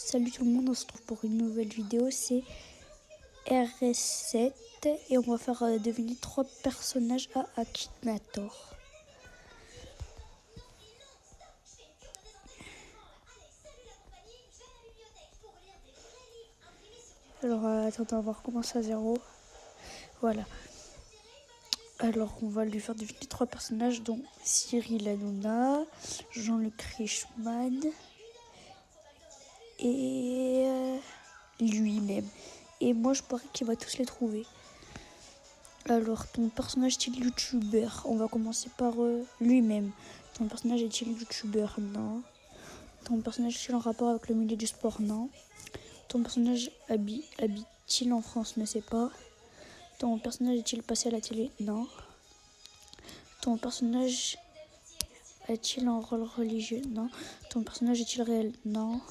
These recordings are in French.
Salut tout le monde, on se retrouve pour une nouvelle vidéo, c'est RS7 et on va faire deviner 3 personnages à Akinator. Alors attendez, on va recommencer à 0. Voilà. Alors on va lui faire deviner 3 personnages dont Cyril Hanouna, Jean-Luc Reichmann et lui-même. Et moi je parie qu'il va tous les trouver. Alors, ton personnage est-il youtubeur? On va commencer par lui-même. Ton personnage est-il youtubeur? Non. Ton personnage est-il en rapport avec le milieu du sport? Non. Ton personnage habite-t-il en France? Ne sais pas. Ton personnage est-il passé à la télé? Non. Ton personnage a-t-il un rôle religieux? Non. Ton personnage est-il réel? Non.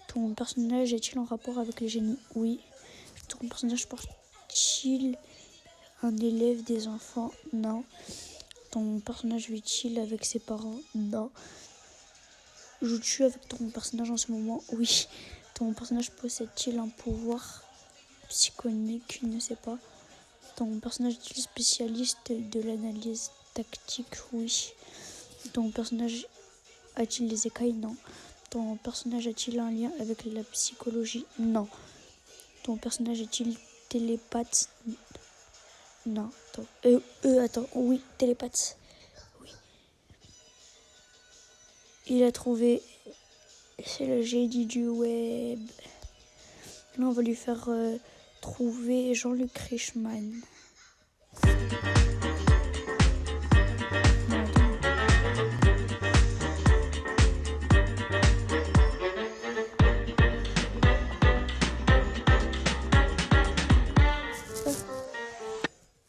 Ton personnage est-il en rapport avec les génies? Oui. Ton personnage porte-t-il un élève des enfants? Non. Ton personnage vit-il avec ses parents? Non. Joues-tu avec ton personnage en ce moment? Oui. Ton personnage possède-t-il un pouvoir psychonique? Ne sais pas. Ton personnage est-il spécialiste de l'analyse tactique? Oui. Ton personnage a-t-il des écailles? Non. Ton personnage a-t-il un lien avec la psychologie? Non. Ton personnage est-il télépathe? Non. Attends. Oui, télépathe. Oui. Il a trouvé. C'est le génie du web. Là, on va lui faire trouver Jean-Luc Reichmann.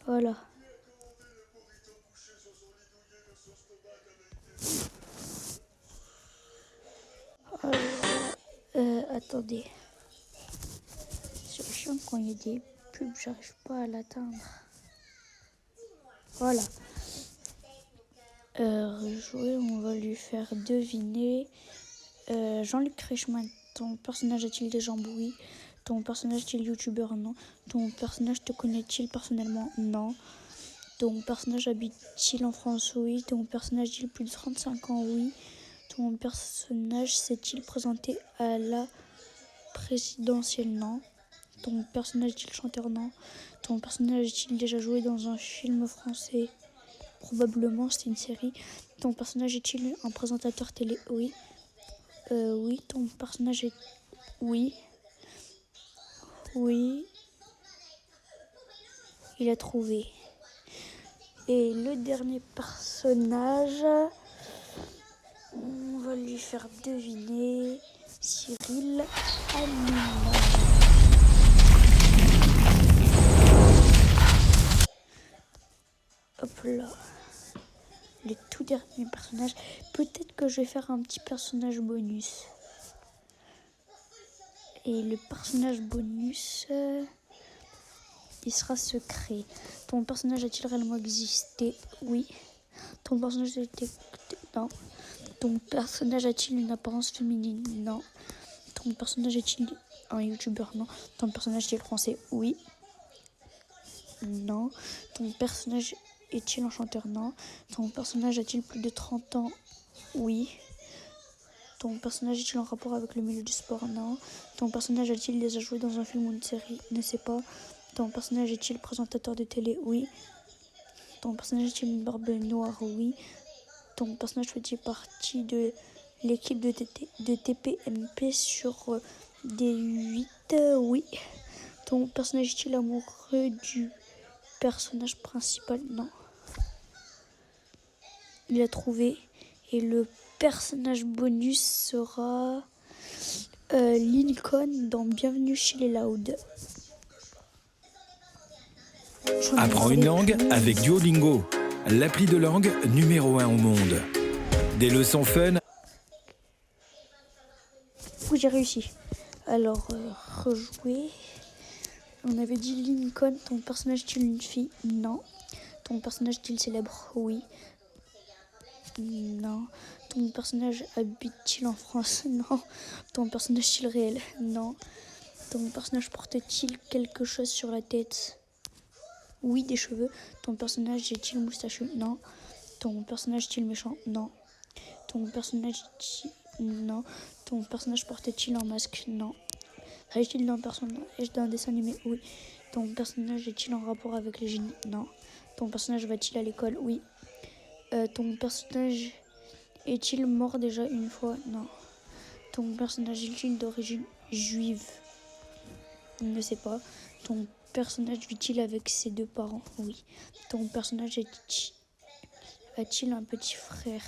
Voilà. Attendez. C'est chiant quand il y a des pubs, j'arrive pas à l'atteindre. Voilà. Rejouer, on va lui faire deviner Jean-Luc Reichmann. Ton personnage a-t-il des jambes? Oui. Ton personnage est-il youtubeur? Non. Ton personnage te connaît-il personnellement? Non. Ton personnage habite-t-il en France? Oui. Ton personnage a-t-il plus de 35 ans? Oui. Ton personnage s'est-il présenté à la présidentielle? Non. Ton personnage est-il chanteur? Non. Ton personnage est-il déjà joué dans un film français? Probablement, c'est une série. Ton personnage est-il un présentateur télé? Oui. Oui. Ton personnage est... Oui. Oui. Il a trouvé. Et le dernier personnage, on va lui faire deviner Cyril Hanouna. Hop là. Le tout dernier personnage. Peut-être que je vais faire un petit personnage bonus. Et le personnage bonus, il sera secret. Ton personnage a-t-il réellement existé? Oui. Ton personnage a-t-il... Non. Ton personnage a-t-il une apparence féminine? Non. Ton personnage est-il un youtubeur? Non. Ton personnage est-il français? Oui. Non. Ton personnage est-il un chanteur? Non. Ton personnage a-t-il plus de 30 ans? Oui. Ton personnage est-il en rapport avec le milieu du sport? Non. Ton personnage a-t-il déjà joué dans un film ou une série? Ne sais pas. Ton personnage est-il présentateur de télé? Oui. Ton personnage est-il une barbe noire? Oui. Ton personnage fait-il partie de l'équipe de TPMP sur D8? Oui. Ton personnage est-il amoureux du personnage principal? Non. Il a trouvé. Et le personnage bonus sera Lincoln dans Bienvenue chez les Loud. Apprends une langue avec Duolingo, l'appli de langue numéro 1 au monde. Des leçons fun. Oui, j'ai réussi. Alors, rejouer. On avait dit Lincoln, ton personnage est-il une fille? Non. Ton personnage est-il célèbre? Oui. Non. Ton personnage habite-t-il en France? Non. Ton personnage est-il réel? Non. Ton personnage porte-t-il quelque chose sur la tête? Oui, des cheveux. Ton personnage est-il moustachu? Non. Ton personnage est-il méchant? Non. Ton personnage non. Ton personnage porte-t-il un masque? Non. S'agit-il d'un personnage d'un dessin animé? Oui. Ton personnage est-il en rapport avec les génies? Non. Ton personnage va-t-il à l'école? Oui. Ton personnage est-il mort déjà une fois? Non. Ton personnage est-il d'origine juive? Je ne sais pas. Ton personnage vit-il avec ses deux parents? Oui. Ton personnage a-t-il un petit frère?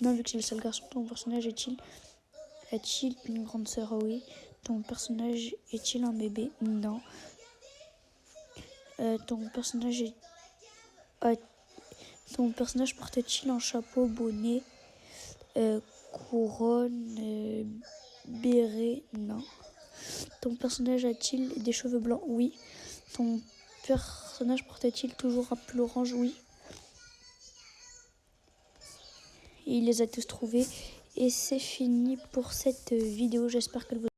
Non, vu que c'est le seul garçon. Ton personnage a-t-il une grande sœur? Oui. Ton personnage est-il un bébé? Non. Ton personnage porte-t-il un chapeau, bonnet, couronne, béret? Non. Ton personnage a-t-il des cheveux blancs? Oui. Ton personnage porte-t-il toujours un pull orange? Oui. Et il les a tous trouvés. Et c'est fini pour cette vidéo. J'espère qu'elle vous